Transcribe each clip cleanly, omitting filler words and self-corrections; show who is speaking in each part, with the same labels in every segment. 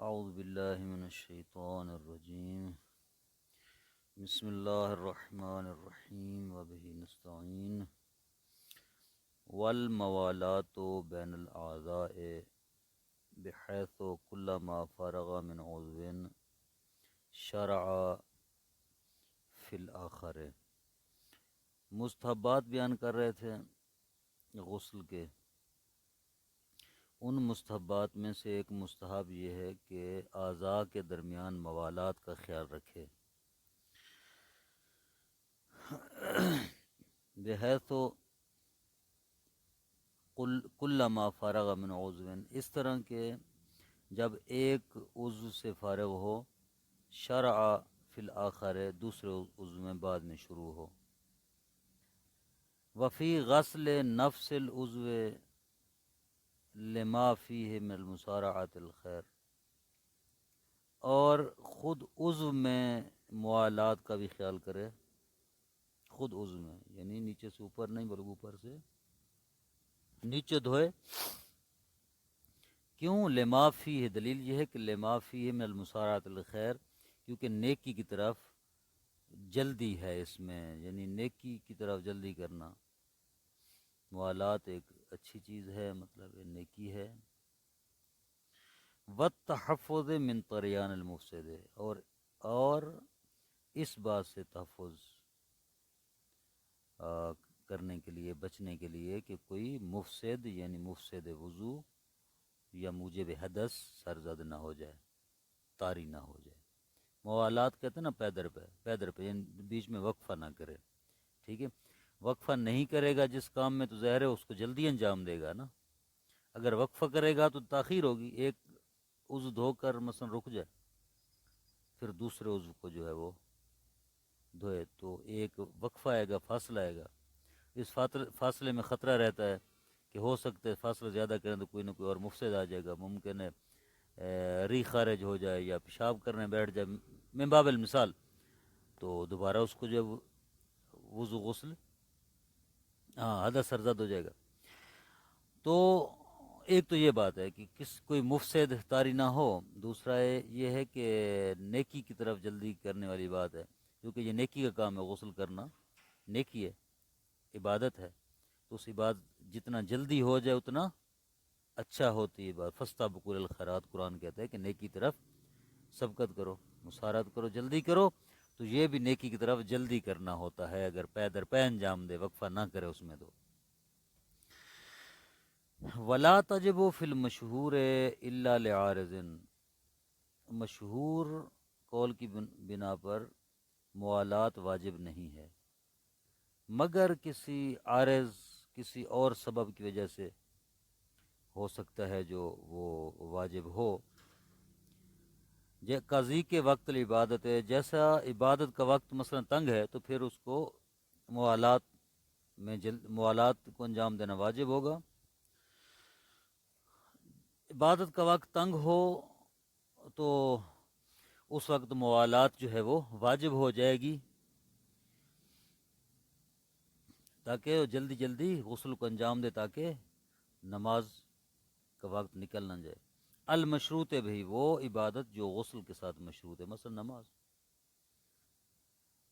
Speaker 1: اعوذ باللہ من الشیطان الرجیم بسم اللہ الرحمن الرحیم وبہ نستعین والموالات بین الاعضاء بحیث کلما فرغ من عضو شرع فی الآخر۔ مستحبات بیان کر رہے تھے غسل کے۔ ان مستحبات میں سے ایک مستحب یہ ہے کہ اعضاء کے درمیان موالات کا خیال رکھے، بحیث کلما فرغ من عضو، اس طرح کہ جب ایک عضو سے فارغ ہو، شرع فی الآخر، دوسرے عضو میں بعد میں شروع ہو۔ وفی غسل نفس العضو لما فیہ من المسارعۃ الخیر، اور خود عضو میں موالات کا بھی خیال کرے۔ خود عضو میں یعنی نیچے سے اوپر نہیں بلکہ اوپر سے نیچے دھوئے۔ کیوں؟ لما فیہ، دلیل یہ ہے کہ لما فیہ من المسارعۃ الخیر، کیونکہ نیکی کی طرف جلدی ہے اس میں، یعنی نیکی کی طرف جلدی کرنا۔ موالات ایک اچھی چیز ہے، مطلب نیکی ہے۔ والتحفظ من طریان المفسد، اور اس بات سے تحفظ کرنے کے لیے، بچنے کے لیے کہ کوئی مفسد یعنی مفسد وضو یا موجب حدث سرزد نہ ہو جائے، طاری نہ ہو جائے۔ موالات کہتے ہیں نا پیدر پہ یعنی بیچ میں وقفہ نہ کرے، ٹھیک ہے؟ وقفہ نہیں کرے گا جس کام میں تو ظاہر ہے اس کو جلدی انجام دے گا نا۔ اگر وقفہ کرے گا تو تاخیر ہوگی، ایک عضو دھو کر مثلا رک جائے، پھر دوسرے عضو کو جو ہے وہ دھوئے، تو ایک وقفہ آئے گا، فاصلہ آئے گا۔ اس فاصلے میں خطرہ رہتا ہے کہ ہو سکتا ہے فاصلہ زیادہ کریں تو کوئی نہ کوئی اور مفسد آ جائے گا، ممکن ہے ری خارج ہو جائے یا پیشاب کرنے بیٹھ جائے من باب المثال، تو دوبارہ اس کو جو وضو غسل حدث سرزد ہو جائے گا۔ تو ایک تو یہ بات ہے کہ کوئی مفسد طاری نہ ہو، دوسرا یہ ہے کہ نیکی کی طرف جلدی کرنے والی بات ہے، کیونکہ یہ نیکی کا کام ہے، غسل کرنا نیکی ہے، عبادت ہے، تو اس عبادت جتنا جلدی ہو جائے اتنا اچھا ہوتی ہے بات۔ فاستبقوا الخیرات، قرآن کہتا ہے کہ نیکی کی طرف سبقت کرو، مسارعت کرو، جلدی کرو، تو یہ بھی نیکی کی طرف جلدی کرنا ہوتا ہے، اگر پے در پے انجام دے، وقفہ نہ کرے اس میں تو۔ ولا تجب فی المشہور الا لعارض، مشہور قول کی بنا پر موالات واجب نہیں ہے مگر کسی عارض، کسی اور سبب کی وجہ سے ہو سکتا ہے جو وہ واجب ہو۔ قاضی کے وقت العبادت ہے، جیسا عبادت کا وقت مثلا تنگ ہے تو پھر اس کو موالات کو انجام دینا واجب ہوگا۔ عبادت کا وقت تنگ ہو تو اس وقت موالات جو ہے وہ واجب ہو جائے گی، تاکہ جلدی جلدی غسل کو انجام دے، تاکہ نماز کا وقت نکل نہ جائے۔ المشروط ہے بھئی، وہ عبادت جو غسل کے ساتھ مشروط ہے، مثلا نماز۔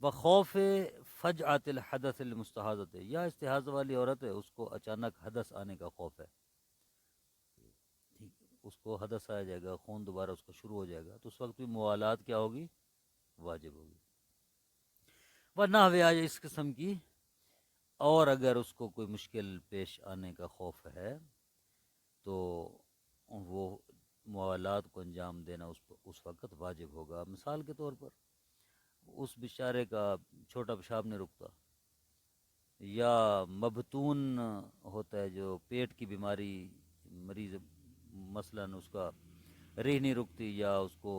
Speaker 1: وخوف فجعت الحدث المستحاضۃ، یا استحاضہ والی عورت ہے، اس کو اچانک حدث آنے کا خوف ہے، اس کو حدث آ جائے گا، خون دوبارہ اس کا شروع ہو جائے گا، تو اس وقت بھی موالات کیا ہوگی؟ واجب ہوگی۔ ونحو اس قسم کی، اور اگر اس کو کوئی مشکل پیش آنے کا خوف ہے تو وہ موالات کو انجام دینا اس وقت واجب ہوگا۔ مثال کے طور پر اس بیچارے کا چھوٹا پیشاب نہیں رکتا، یا مبتون ہوتا ہے جو پیٹ کی بیماری مریض، مثلا اس کا ریح نہیں رکتی، یا اس کو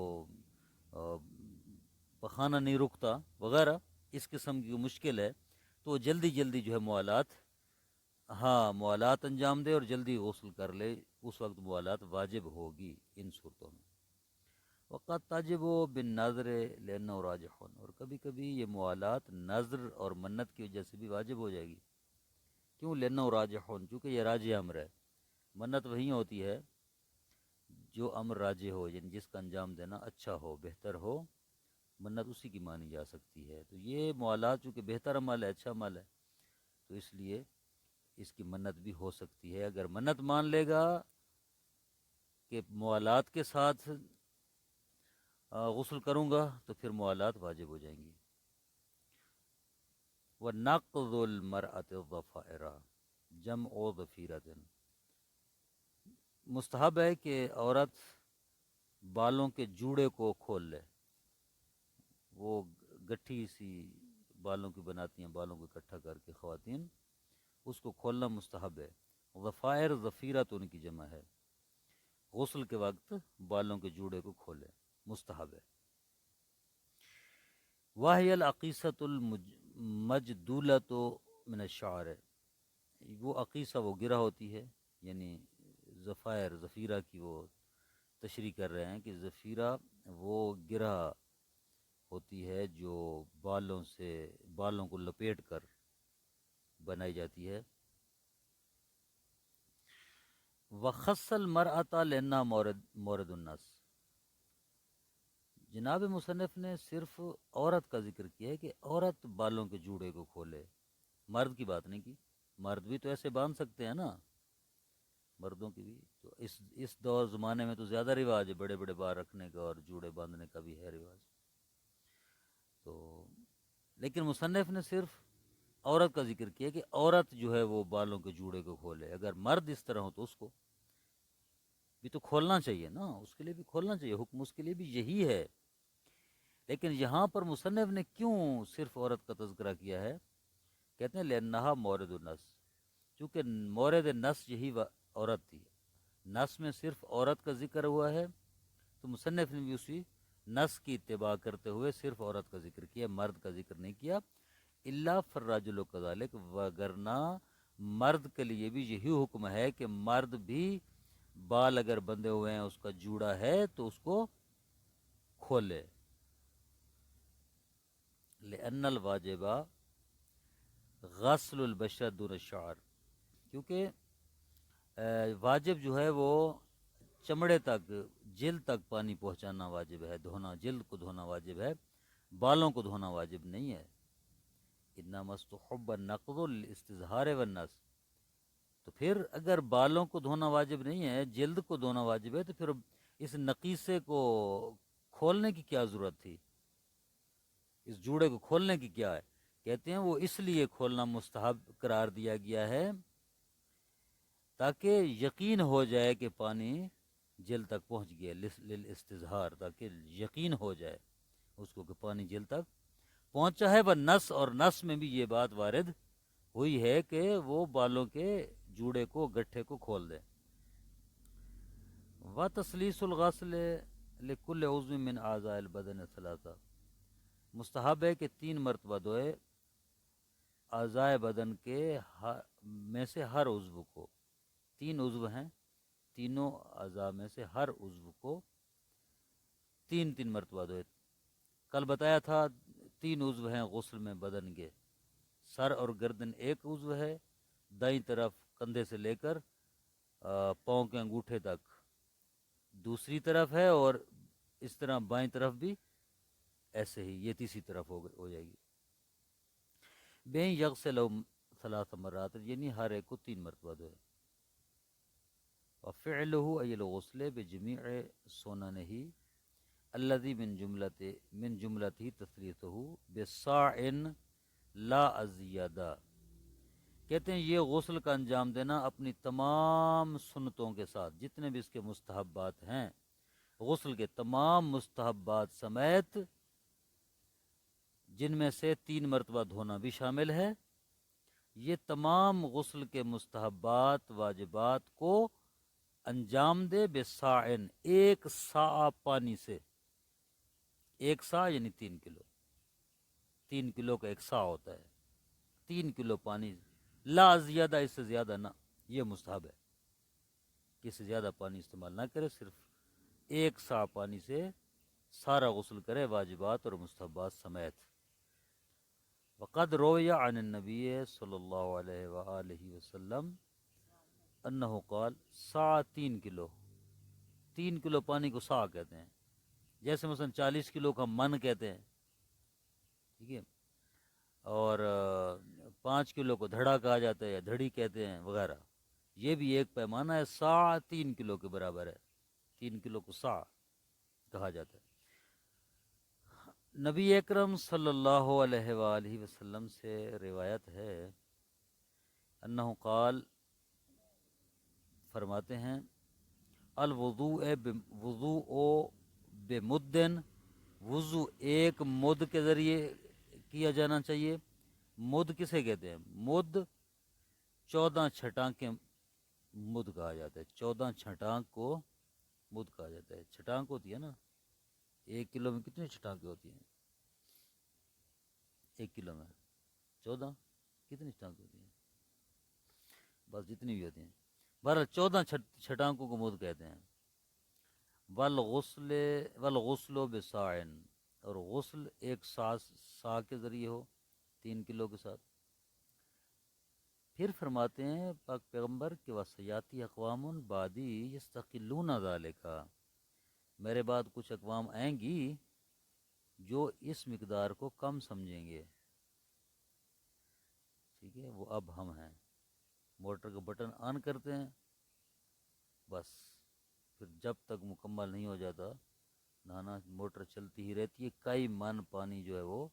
Speaker 1: پخانہ نہیں رکتا وغیرہ، اس قسم کی مشکل ہے، تو جلدی جلدی جو ہے موالات انجام دے اور جلدی غسل کر لے، اس وقت موالات واجب ہوگی ان صورتوں میں۔ وقت تجب بالنظر لأنه راجح، اور کبھی کبھی یہ موالات نظر اور منت کی وجہ سے بھی واجب ہو جائے گی۔ کیوں؟ لأنه راجح، چونکہ یہ راجح امر ہے۔ منت وہی ہوتی ہے جو امر راجح ہو، یعنی جس کا انجام دینا اچھا ہو، بہتر ہو، منت اسی کی مانی جا سکتی ہے۔ تو یہ موالات چونکہ بہتر عمل ہے، اچھا عمل ہے، تو اس لیے اس کی منت بھی ہو سکتی ہے۔ اگر منت مان لے گا کہ موالات کے ساتھ غسل کروں گا تو پھر موالات واجب ہو جائیں گی۔ وَنَقْضُ الْمَرْأَةِ الضَّفَائِرَ جَمْعُ ضَفِيرَةٍ، مستحب ہے کہ عورت بالوں کے جوڑے کو کھول لے۔ وہ گٹھی سی بالوں کی بناتی ہیں، بالوں کو اکٹھا کر کے خواتین، اس کو کھولنا مستحب ہے۔ ضفائر ضفیرہ تو ان کی جمع ہے۔ غسل کے وقت بالوں کے جوڑے کو کھولے، مستحب ہے۔ وَهِيَ الْعَقِيصَةُ الْمَجْدُولَةُ مِنَ الشَّعْرِ، وہ عقیصہ وہ گرہ ہوتی ہے، یعنی ضفائر ضفیرہ کی وہ تشریح کر رہے ہیں کہ ضفیرہ وہ گرہ ہوتی ہے جو بالوں کو لپیٹ کر بنائی جاتی ہے۔ وَخَصَّ الْمَرْأَةَ لِأَنَّهَا مورد النَّص، جناب مصنف نے صرف عورت کا ذکر کیا ہے کہ عورت بالوں کے جوڑے کو کھولے، مرد کی بات نہیں کی۔ مرد بھی تو ایسے باندھ سکتے ہیں نا، مردوں کی بھی تو اس دور زمانے میں تو زیادہ رواج ہے بڑے بڑے بال رکھنے کا اور جوڑے باندھنے کا بھی ہے رواج۔ تو لیکن مصنف نے صرف عورت کا ذکر کیا کہ عورت جو ہے وہ بالوں کے جوڑے کو کھولے۔ اگر مرد اس طرح ہو تو اس کو بھی تو کھولنا چاہیے نا، اس کے لیے بھی کھولنا چاہیے، حکم اس کے لیے بھی یہی ہے۔ لیکن یہاں پر مصنف نے کیوں صرف عورت کا تذکرہ کیا ہے؟ کہتے ہیں لِأَنَّهَا مورد النَّص، چونکہ مورد نص یہی عورت تھی، نص میں صرف عورت کا ذکر ہوا ہے، تو مصنف نے بھی اسی نص کی اتباع کرتے ہوئے صرف عورت کا ذکر کیا، مرد کا ذکر نہیں کیا۔ الا فالرجل کذالک، وگرنہ مرد کے لیے بھی یہی حکم ہے کہ مرد بھی بال اگر بندھے ہوئے ہیں، اس کا جوڑا ہے تو اس کو کھولے۔ لأن الواجب غسل البشرة دون الشعر، کیونکہ واجب جو ہے وہ چمڑے تک، جلد تک پانی پہنچانا واجب ہے، دھونا، جلد کو دھونا واجب ہے، بالوں کو دھونا واجب نہیں ہے۔ انما استحب النقض للاستظہار والنص، تو پھر اگر بالوں کو دھونا واجب نہیں ہے، جلد کو دھونا واجب ہے، تو پھر اس نقیصے کو کھولنے کی کیا ضرورت تھی؟ اس جوڑے کو کھولنے کی کیا ہے؟ کہتے ہیں وہ اس لیے کھولنا مستحب قرار دیا گیا ہے تاکہ یقین ہو جائے کہ پانی جلد تک پہنچ گیا، للاستظہار، تاکہ یقین ہو جائے اس کو کہ پانی جلد تک پہنچا ہے۔ وہ نس، اور نس میں بھی یہ بات وارد ہوئی ہے کہ وہ بالوں کے جوڑے کو، گٹھے کو کھول دے۔ وَتَسْلِيسُ الْغَسْلِ لِكُلِّ عُضْوٍ مِّنْ أَعْضَاءِ الْبَدَنِ ثَلَاثَةً، مستحب ہے کہ 3 مرتبہ دھوئے اعضائے بدن کے میں سے ہر عضو کو، 3 عضو ہیں، تینوں اعضاء میں سے ہر عضو کو 3 مرتبہ دھوئے۔ کل بتایا تھا 3 عضو ہیں غسل میں بدن کے، سر اور گردن ایک عضو ہے، دائیں طرف کندھے سے لے کر پاؤں کے انگوٹھے تک دوسری طرف ہے، اور اس طرح بائیں طرف بھی ایسے ہی، یہ تیسری طرف ہو جائے گی۔ بین یغسل ثلاث مرات، یعنی ہر ایک کو 3 مرتبہ دھوئے۔ وفعلہ ای الغسل بجمیع سننہ الذی من جملتہ تثلیثہ بصاع لا ازیادہ، کہتے ہیں یہ غسل کا انجام دینا اپنی تمام سنتوں کے ساتھ، جتنے بھی اس کے مستحبات ہیں، غسل کے تمام مستحبات سمیت، جن میں سے 3 مرتبہ دھونا بھی شامل ہے، یہ تمام غسل کے مستحبات واجبات کو انجام دے بصاعن، 1 صاع پانی سے، 1 صاع یعنی 3 کلو، 3 کلو کا 1 صاع ہوتا ہے، 3 کلو پانی، لا زیادہ، اس سے زیادہ نہ، یہ مستحب ہے کہ اس سے زیادہ پانی استعمال نہ کرے، صرف 1 صاع پانی سے سارا غسل کرے، واجبات اور مستحبات سمیت۔ وقد روی عن النبی صلی اللہ علیہ وآلہ وسلم انہ قال، صاع 3 کلو، 3 کلو پانی کو سا کہتے ہیں، جیسے مثلا 40 کلو کا من کہتے ہیں، ٹھیک ہے، اور 5 کلو کو دھڑا کہا جاتا ہے یا دھڑی کہتے ہیں وغیرہ. یہ بھی ایک پیمانہ ہے، سا 3 کلو کے برابر ہے، 3 کلو کو سا کہا جاتا ہے. نبی اکرم صلی اللہ علیہ وآلہ وسلم سے روایت ہے انہ قال، فرماتے ہیں وضوء بمدن، وضو ایک مد کے ذریعے کیا جانا چاہیے. مد کسے کہتے ہیں؟ مد 14 چھٹانکیں مد کہا جاتا ہے، 14 چھٹانک کو مد کہا جاتا ہے. چھٹانک ہوتی ہے نا، 1 کلو میں کتنی چھٹانکیں ہوتی ہیں؟ 1 کلو میں 14، کتنی چھٹانکیں ہوتی ہیں؟ بس جتنی بھی ہوتی ہیں، بہرحال 14 چھٹانکوں کو مد کہتے ہیں. والغسل بساعن، اور غسل ایک سا کے ذریعے ہو 3 کلو کے ساتھ. پھر فرماتے ہیں پاک پیغمبر کہ وَسَيَأْتِي أَقْوَامٌ بَعْدِي يَسْتَقِلُّونَ ذَلِكَ، میرے بعد کچھ اقوام آئیں گی جو اس مقدار کو کم سمجھیں گے. ٹھیک ہے، وہ اب ہم ہیں. موٹر کا بٹن آن کرتے ہیں، بس پھر جب تک مکمل نہیں ہو جاتا نہانا، موٹر چلتی ہی رہتی ہے، کئی من پانی جو ہے وہ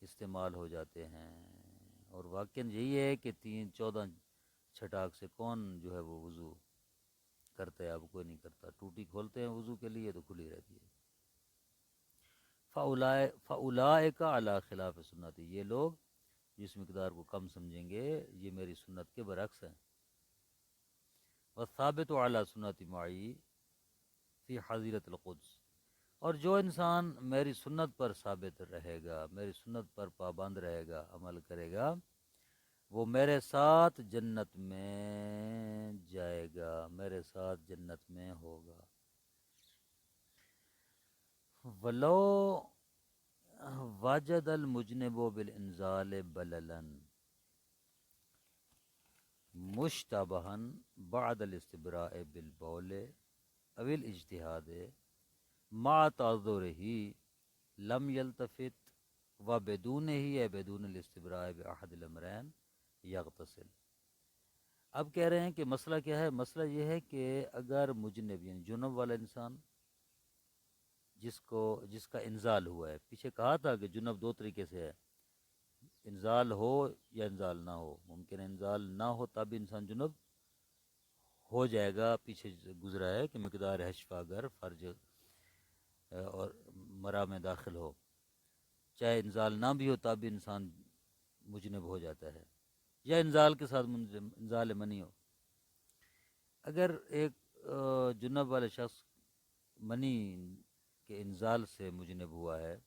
Speaker 1: استعمال ہو جاتے ہیں. اور واقعاً یہی ہے کہ 14 چھٹاک سے کون جو ہے وہ وضو کرتا ہے؟ اب کوئی نہیں کرتا. ٹوٹی کھولتے ہیں وضو کے لیے تو کھلی رہتی ہے. فَأُولَٰئِکَ عَلَىٰ خِلَافِ سُنَّتِي، یہ لوگ جس مقدار کو کم سمجھیں گے یہ میری سنت کے برعکس ہیں. وَالثَّابِتُ عَلَىٰ سُنَّتِ مَعِي فِي حَظِيرَةِ الْقُدْسِ، اور جو انسان میری سنت پر ثابت رہے گا، میری سنت پر پابند رہے گا، عمل کرے گا، وہ میرے ساتھ جنت میں جائے گا، میرے ساتھ جنت میں ہوگا. وَلَوْ وَجَدَ الْمُجْنِبُ بِالْإِنزَالِ بَلَلًا مُشْتَبَهًا بَعْدَ الْإِسْتِبْرَاءِ بِالْبَوْلِ أَوِ الْإِجْتِهَادِ مع تعذره لم يلتفت وبدونه یا بدون الاستبراء بأحد الامرین یغتسل. اب کہہ رہے ہیں کہ مسئلہ کیا ہے؟ مسئلہ یہ ہے کہ اگر مجنب یعنی جنب والا انسان جس کا انزال ہوا ہے، پیچھے کہا تھا کہ جنب 2 طریقے سے ہے، انزال ہو یا انزال نہ ہو. ممکن انزال نہ ہو تب بھی انسان جنب ہو جائے گا، پیچھے گزرا ہے کہ مقدار حشفہ اگر فرج اور مرا میں داخل ہو، چاہے انزال نہ بھی ہو تب بھی انسان مجنب ہو جاتا ہے، یا انزال کے ساتھ انزال منی ہو. اگر ایک جنب والے شخص منی کے انزال سے مجنب ہوا ہے،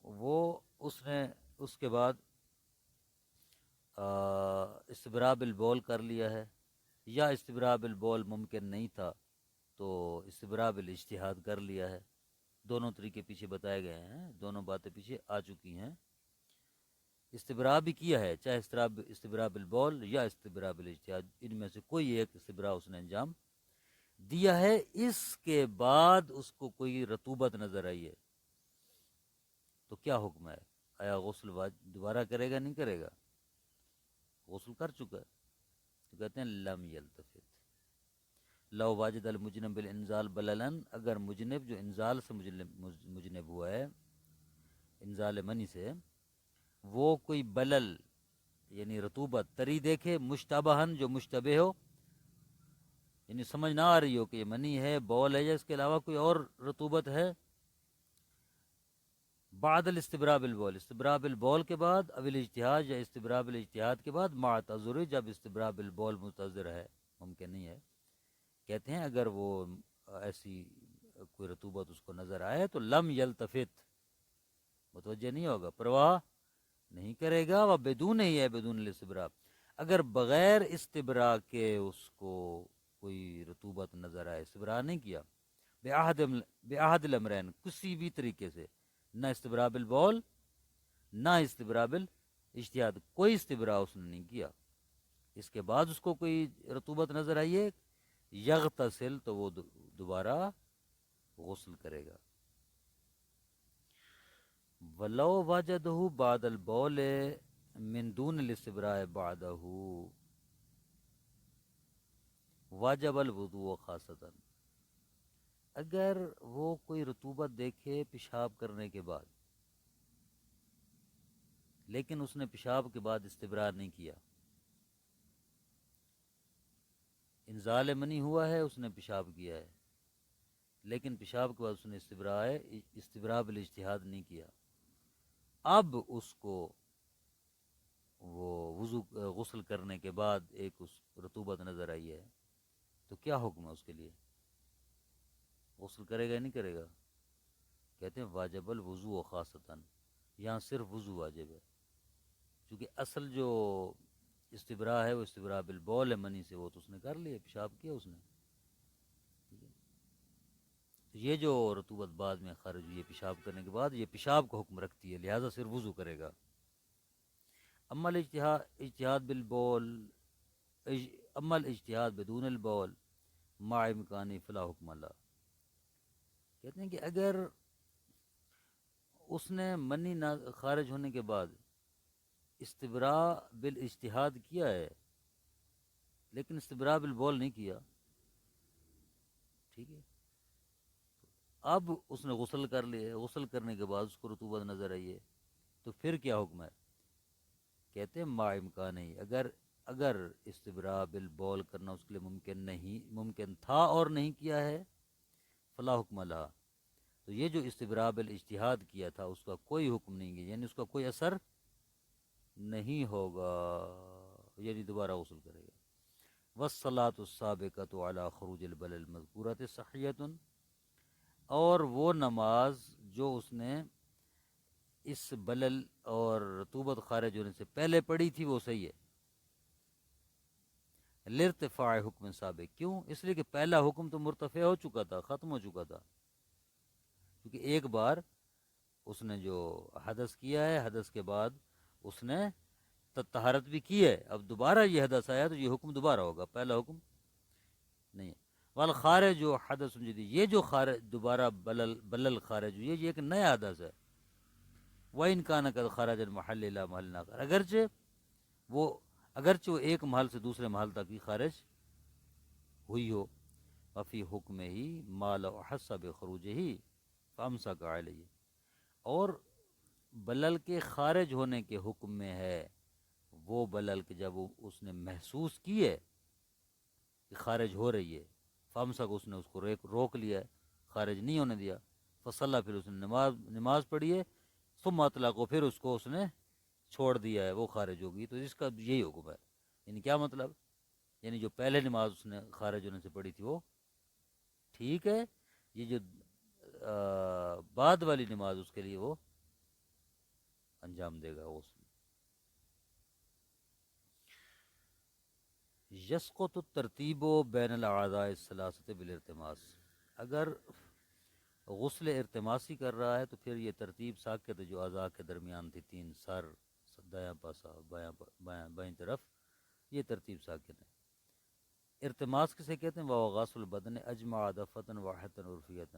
Speaker 1: وہ اس نے اس کے بعد استبراء بالبول کر لیا ہے، یا استبراء بالبول ممکن نہیں تھا تو استبراء بالاجتہاد کر لیا ہے. دونوں طریقے پیچھے بتائے گئے ہیں، دونوں باتیں پیچھے آ چکی ہیں. استبراء بھی کیا ہے، چاہے استبراء بالبول یا استبراء بالاجتہاد، ان میں سے کوئی ایک استبراء اس نے انجام دیا ہے. اس کے بعد اس کو کوئی رطوبت نظر آئی ہے تو کیا حکم ہے؟ آیا غسل دوبارہ کرے گا؟ نہیں کرے گا، غسل کر چکا ہے. تو کہتے ہیں لم یلتفت. لو واجد المجنب بالانزال بللن، اگر مجنب جو انزال سے مجنب ہوا ہے، انزال منی سے، وہ کوئی بلل یعنی رطوبت تری دیکھے، مشتبہن جو مشتبہ ہو، یعنی سمجھ نہ آ رہی ہو کہ یہ منی ہے، بول ہے، یا اس کے علاوہ کوئی اور رطوبت ہے، بعد الاستبراء بالبول، استبراء بالبول کے بعد، اب الاجتہاد یا استبراء بالاجتہاد کے بعد، مع تعذر، جب استبراء بالبول متعذر ہے، ممکن نہیں ہے. کہتے ہیں اگر وہ ایسی کوئی رطوبت اس کو نظر آئے تو لم یلتفت، متوجہ نہیں ہوگا، پرواہ نہیں کرے گا. وہ بدون ہی ہے، بدون الاستبراء، اگر بغیر استبراء کے اس کو کوئی رطوبت نظر آئے، استبراء نہیں کیا، بأحد الامرین، کسی بھی طریقے سے، نہ استبراء بالبول نہ استبراء بالاجتہاد، کوئی استبراء اس نے نہیں کیا، اس کے بعد اس کو کوئی رطوبت نظر آئی ہے، یغتسل تو وہ دوبارہ غسل کرے گا۔ ولو وجدہ بعد البول من دون الاستبراء بعدہ واجب الوضوء خاصتاً، اگر وہ کوئی رطوبت دیکھے پیشاب کرنے کے بعد، لیکن اس نے پیشاب کے بعد استبراء نہیں کیا، انزال منی ہوا ہے، اس نے پیشاب کیا ہے، لیکن پیشاب کے بعد اس نے استبراء بالاجتہاد نہیں کیا، اب اس کو وہ غسل کرنے کے بعد ایک اس رطوبت نظر آئی ہے، تو کیا حکم ہے اس کے لیے؟ غسل کرے گا یا نہیں کرے گا؟ کہتے ہیں واجب الوضوء خاصتاً، یہاں صرف وضو واجب ہے، کیونکہ اصل جو استبراء ہے وہ استبراء بالبول ہے، منی سے، وہ تو اس نے کر لیا، پیشاب کیا اس نے، ٹھیک ہے؟ تو یہ جو رطوبت بعد میں خارج ہوئی ہے پیشاب کرنے کے بعد، یہ پیشاب کا حکم رکھتی ہے، لہٰذا صرف وضو کرے گا۔ اما الاجتہاد بالبول اما الاجتہاد بدون البول مع امکانی فلا حکم اللہ، کہتے ہیں کہ اگر اس نے منی خارج ہونے کے بعد استبراء بالاجتہاد کیا ہے، لیکن استبراء بالبول نہیں کیا، ٹھیک ہے، اب اس نے غسل کر لیا، غسل کرنے کے بعد اس کو رطوبت نظر آئی ہے، تو پھر کیا حکم ہے؟ کہتے ہیں ما امکان نہیں، اگر استبراء بالبول کرنا اس کے لیے ممکن تھا اور نہیں کیا ہے، فلا حکم لہا، تو یہ جو استبراء بالاجتہاد کیا تھا اس کا کوئی حکم نہیں ہے، یعنی اس کا کوئی اثر نہیں ہوگا، یعنی دوبارہ غسل کرے گا۔ والصلاۃ السابقۃ علی خروج البلل المذکورۃ صحیحۃ، اور وہ نماز جو اس نے اس بلل اور رطوبت خارج ہونے سے پہلے پڑھی تھی وہ صحیح ہے، لارتفاع حکم سابق، کیوں؟ اس لیے کہ پہلا حکم تو مرتفع ہو چکا تھا، ختم ہو چکا تھا، کیونکہ ایک بار اس نے جو حدث کیا ہے، حدث کے بعد اس نے طہارت بھی کی ہے، اب دوبارہ یہ حدث آیا تو یہ حکم دوبارہ ہوگا، پہلا حکم نہیں ہے۔ والخارج جو حدث جدید، یہ جو خارج دوبارہ بلل خارج ہوئی ہے، یہ ایک نیا حدث ہے، وَإِنْ كَانَ قَدْ خَرَجَ الْمَحَلِّ إِلَىٰ مَحَلٍّ آخَرٍ، اگرچہ وہ ایک محل سے دوسرے محل تک ہی خارج ہوئی ہو، وفی حکم ہی ما لو احس بخروجہ فامسک علیہ، اور بلل کے خارج ہونے کے حکم میں ہے وہ بلل کے جب اس نے محسوس کی ہے کہ خارج ہو رہی ہے، فامسک اس نے اس کو روک لیا ہے، خارج نہیں ہونے دیا، فصلی پھر اس نے نماز پڑھی ہے، ثم اطلق کو پھر اس کو اس نے چھوڑ دیا ہے، وہ خارج ہوگی، تو اس کا یہی حکم ہے۔ یعنی کیا مطلب؟ یعنی جو پہلے نماز اس نے خارج ہونے سے پڑھی تھی وہ ٹھیک ہے، یہ جو بعد والی نماز اس کے لیے وہ انجام دے گا غسل۔ یسقط الترتیب بین الاعضاء الثلاثة بالارتماس، اگر غسل ارتماسی کر رہا ہے تو پھر یہ ترتیب ساکت جو اعضاء کے درمیان تھی، تین، سر، دایاں پاسا، بائیں طرف، یہ ترتیب ساکت ہے۔ ارتماس کسے کہتے ہیں؟ وہ غسل البدن اجمع دفعۃ واحدۃ عرفیۃ،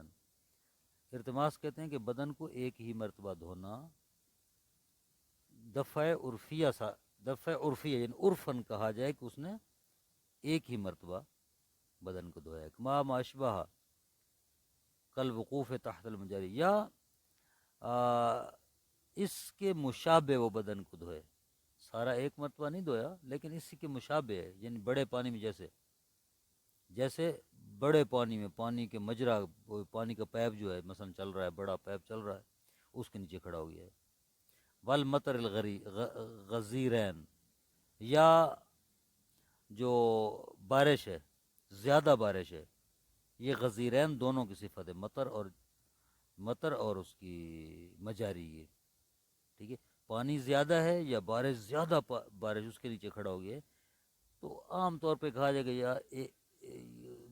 Speaker 1: ارتماس کہتے ہیں کہ بدن کو ایک ہی مرتبہ دھونا، دفع عرفیہ یعنی عرفن کہا جائے کہ اس نے ایک ہی مرتبہ بدن کو دھویا ہے، ما اشبہ کل وقوف تحت المجاری، یا اس کے مشابہ وہ بدن کو دھوئے، سارا ایک مرتبہ نہیں دھویا لیکن اسی کے مشابہ ہے، یعنی بڑے پانی میں جیسے بڑے پانی میں پانی کے مجرا، پانی کا پیپ جو ہے مثلا چل رہا ہے، بڑا پیپ چل رہا ہے، اس کے نیچے کھڑا ہو گیا ہے۔ والمطر الغزیرین، یا جو بارش ہے، زیادہ بارش ہے، یہ غزیرین دونوں کی صفت ہے، مطر اور اس کی مجاری، یہ ٹھیک ہے، پانی زیادہ ہے یا بارش زیادہ، بارش اس کے نیچے کھڑا ہو گیا ہے، تو عام طور پہ کہا جائے گا یا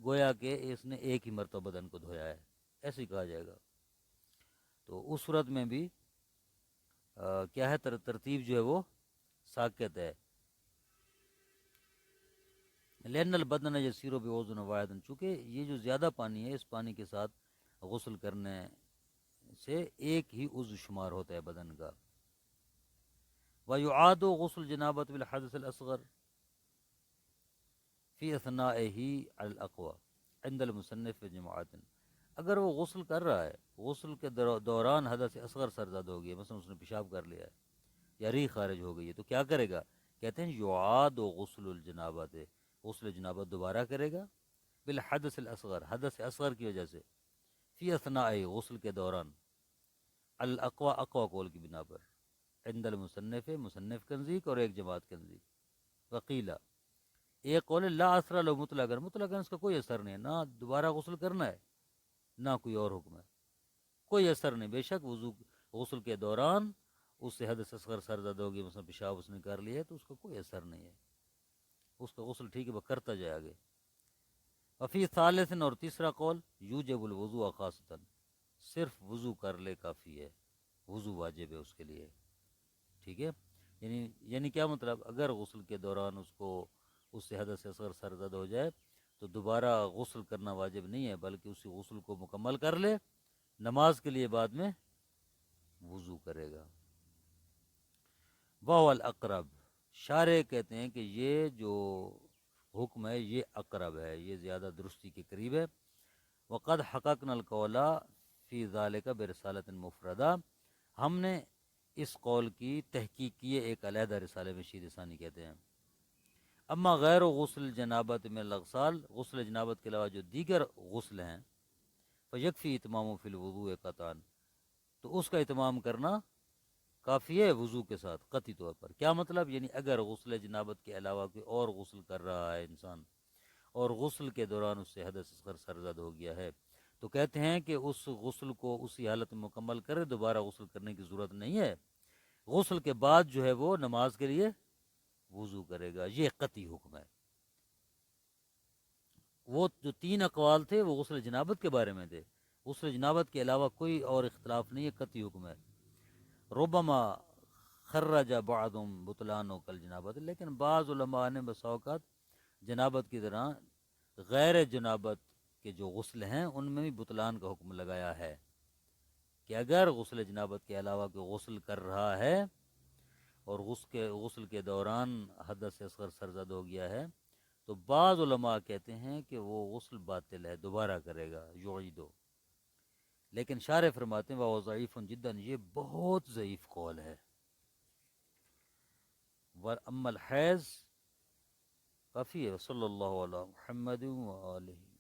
Speaker 1: گویا کہ اس نے ایک ہی مرتبہ بدن کو دھویا ہے، ایسے ہی کہا جائے گا۔ تو اس صورت میں بھی کیا ہے، ترتیب جو ہے وہ ساکت ہے، لین البدن یسیر بعضو واحد، چونکہ یہ جو زیادہ پانی ہے اس پانی کے ساتھ غسل کرنے سے ایک ہی عضو شمار ہوتا ہے بدن کا۔ وَيُعَادُ غسل جنابت بالحدث الاصغر فی اثنائہ علی الاقوى عند المصنف جماعت، اگر وہ غسل کر رہا ہے، غسل کے دوران حدث اصغر سرزد ہو گیا، مثلا اس نے پیشاب کر لیا ہے یا ریح خارج ہو گئی ہے، تو کیا کرے گا؟ کہتے ہیں یعاد غسل الجنابت، غسل جنابت دوبارہ کرے گا، بالحدث الاصغر، حدث اصغر کی وجہ سے، فی اثناء غسل کے دوران، الاقوى اقوى قول کی بنا پر، عند المصنف مصنف کے نزدیک اور ایک جماعت کے نزدیک، وقیلا ایک قول ہے لا اثر لو مطلقاً، مطلقاً اس کا کوئی اثر نہیں ہے، نہ دوبارہ غسل کرنا ہے نہ کوئی اور حکم ہے، کوئی اثر نہیں، بے شک وضو غسل کے دوران اس سے حدث اصغر سرزد ہوگی، مثلا پیشاب اس نے کر لیا ہے تو اس کا کوئی اثر نہیں ہے، اس کا غسل ٹھیک ہے، وہ کرتا جائے آگے۔ وفی ثالث، اور تیسرا قول، یوجب الوضوء خاصتاً، صرف وضو کر لے کافی ہے، وضو واجب ہے اس کے لیے، ٹھیک ہے، یعنی کیا مطلب، اگر غسل کے دوران اس کو اس سے حدث اصغر سرزد ہو جائے تو دوبارہ غسل کرنا واجب نہیں ہے، بلکہ اسی غسل کو مکمل کر لے، نماز کے لیے بعد میں وضو کرے گا۔ وَهُوَ الْأَقْرَبُ، شارح کہتے ہیں کہ یہ جو حکم ہے یہ اقرب ہے، یہ زیادہ درستی کے قریب ہے۔ وقد حققنا القول فی ذلک برسالۃ مفردہ، ہم نے اس قول کی تحقیق کی ہے ایک علیحدہ رسالے میں، شیرِ ثانی کہتے ہیں۔ اما غیر غسل جنابت میں الاغسال، غسل جنابت کے علاوہ جو دیگر غسل ہیں، فیکفی اتمام فی الوضوء قطعا، تو اس کا اتمام کرنا کافی ہے وضو کے ساتھ قطعی طور پر۔ کیا مطلب؟ یعنی اگر غسل جنابت کے علاوہ کوئی اور غسل کر رہا ہے انسان، اور غسل کے دوران اس سے حدث اصغر سرزد ہو گیا ہے، تو کہتے ہیں کہ اس غسل کو اسی حالت میں مکمل کرے، دوبارہ غسل کرنے کی ضرورت نہیں ہے، غسل کے بعد جو ہے وہ نماز کے لیے وضو کرے گا، یہ قطعی حکم ہے۔ وہ جو تین اقوال تھے وہ غسل جنابت کے بارے میں تھے، غسل جنابت کے علاوہ کوئی اور اختلاف نہیں ہے، قطعی حکم ہے۔ ربما خرج بعضهم بطلان و کل جنابت، لیکن بعض علماء نے بسا اوقات جنابت کی طرح غیر جنابت کے جو غسل ہیں ان میں بھی بطلان کا حکم لگایا ہے، کہ اگر غسل جنابت کے علاوہ کوئی غسل کر رہا ہے اور غسل کے دوران حدث اصغر سرزد ہو گیا ہے، تو بعض علماء کہتے ہیں کہ وہ غسل باطل ہے، دوبارہ کرے گا، یعیدو۔ لیکن شارح فرماتے ہیں وہ ضعیف جدا، یہ بہت ضعیف قول ہے۔ ور اما الحیض کافی ہے۔ صلی اللہ علیہ محمد و آلہ